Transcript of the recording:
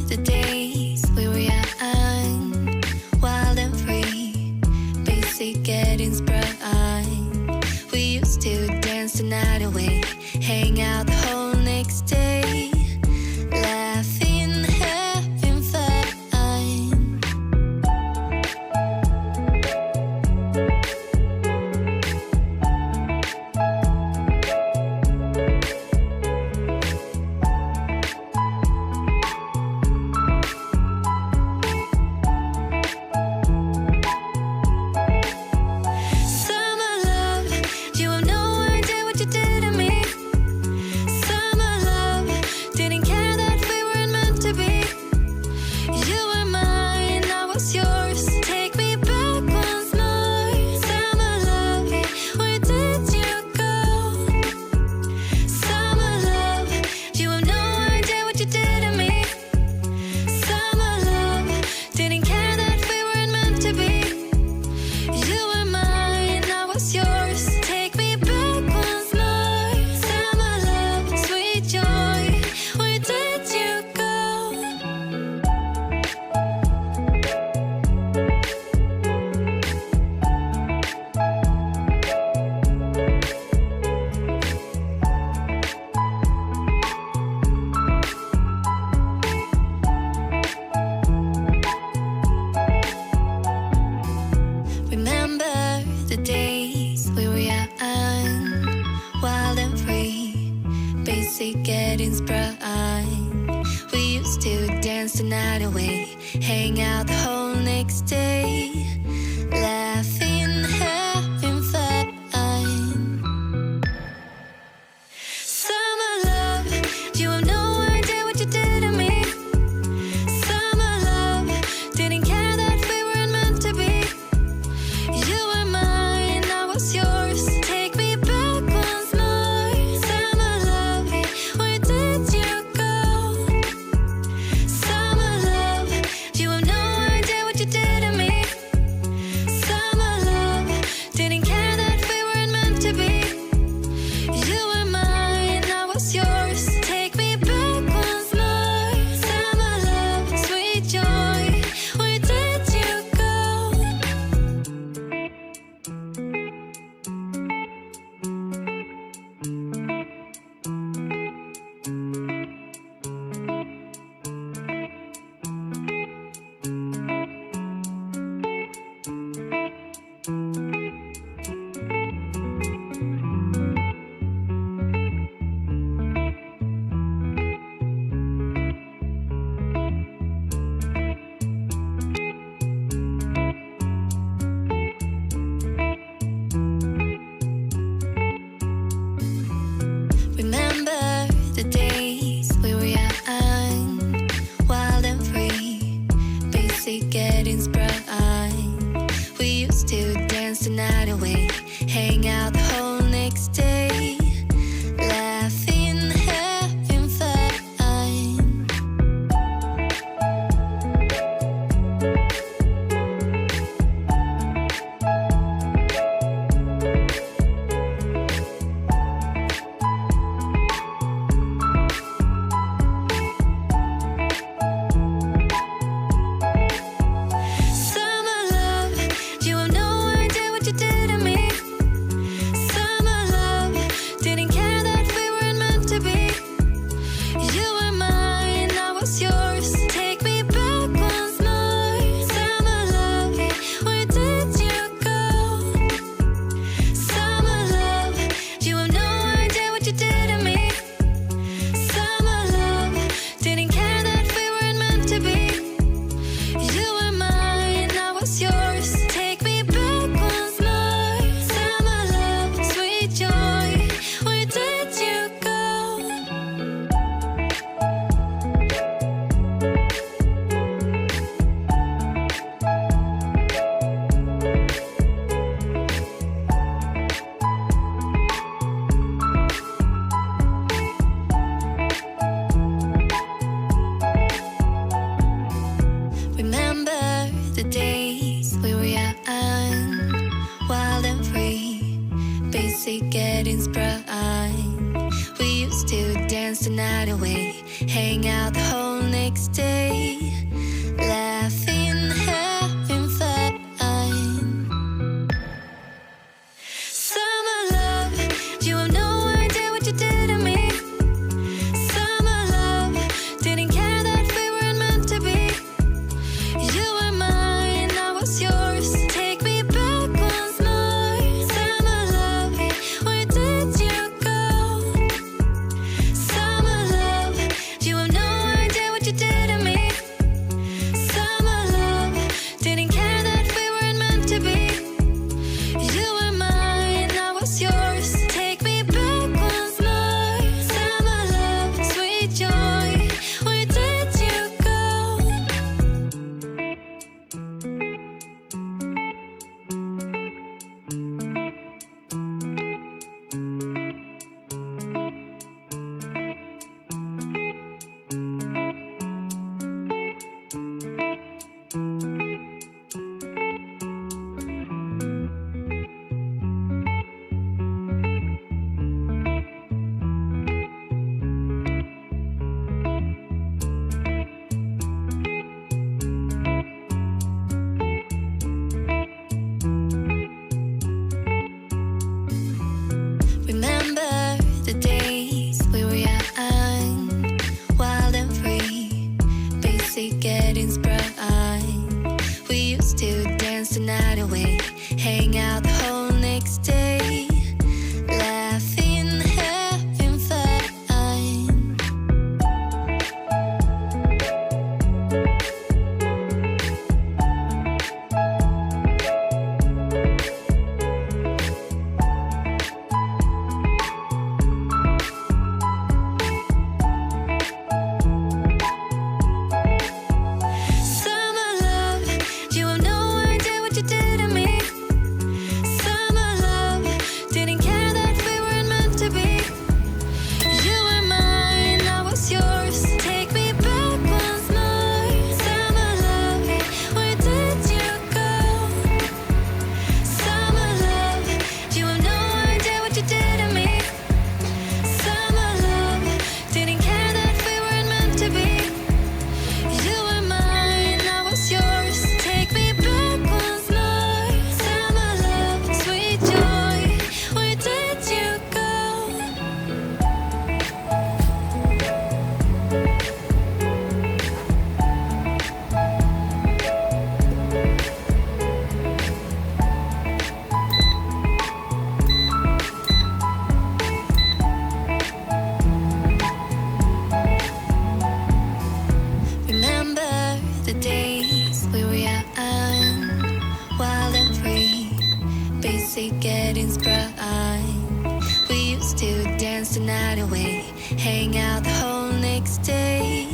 the days we were young, wild and free, basic getting sprung. We used to dance the night away, hang out the whole next day, laughing, having fun. The days we were young, wild and free, basic getting sprung. We used to dance the night away, hang out the whole next day, laughing, having fun. Summer love, you have no idea what you did to me. Summer love, didn't care that we weren't meant to be. You were mine, I was yours. Take me back once more. Summer love, where did you go? Summer love, you have no idea what you did to me. Summer love, didn't care that we weren't meant to be. You were mine, I was yours. Take me back once more. Summer love, sweet joy, where did you go? Remember the days we were young, wild and free, basic getting sprung. We used to dance the night away, hang out the whole next day, laughing, having fun. Summer love, you have no idea what you did to me. Summer love, didn't care that we weren't meant to be. You were mine, I was yours. Take me back once more. Summer love, where did you go? Summer love, you have no idea what you did to me. Summer love, didn't care that we weren't meant to be. You were mine, I was yours. Take me back once more. Summer love, sweet joy, where did you go? Remember the days we were young, wild and free, basic getting sprung. We used to dance dance the night away, hang out the whole next day, laughing, having fun. Summer love, you have no idea what you did to me. Summer love, didn't care that we weren't meant to be. You were mine, I was yours. Take me back once more. Summer love, where did you go? Summer love, you have no idea what you did to me. Summer love, didn't care that we weren't meant to be. You were mine, I was yours. Take me back once more. Summer love, sweet joy, where did you go? Remember the days we were young, wild and free, basic getting sprung. We used to dance the night away, hang out the whole next day, laughing, having fun. Summer love, you have no idea what you did to me. Summer love, didn't care that we weren't meant to be. You were mine, I was yours. Take me back once more. Summer love, where did you go? Summer love, you have no idea what you did to me. Summer love, didn't care that we weren't meant to be. You were mine, I was yours. Take me back once more. Summer love, sweet joy, where did you go? Remember the days we were young, wild and free, basic getting sprung. We used to dance the night away, hang out the whole next day,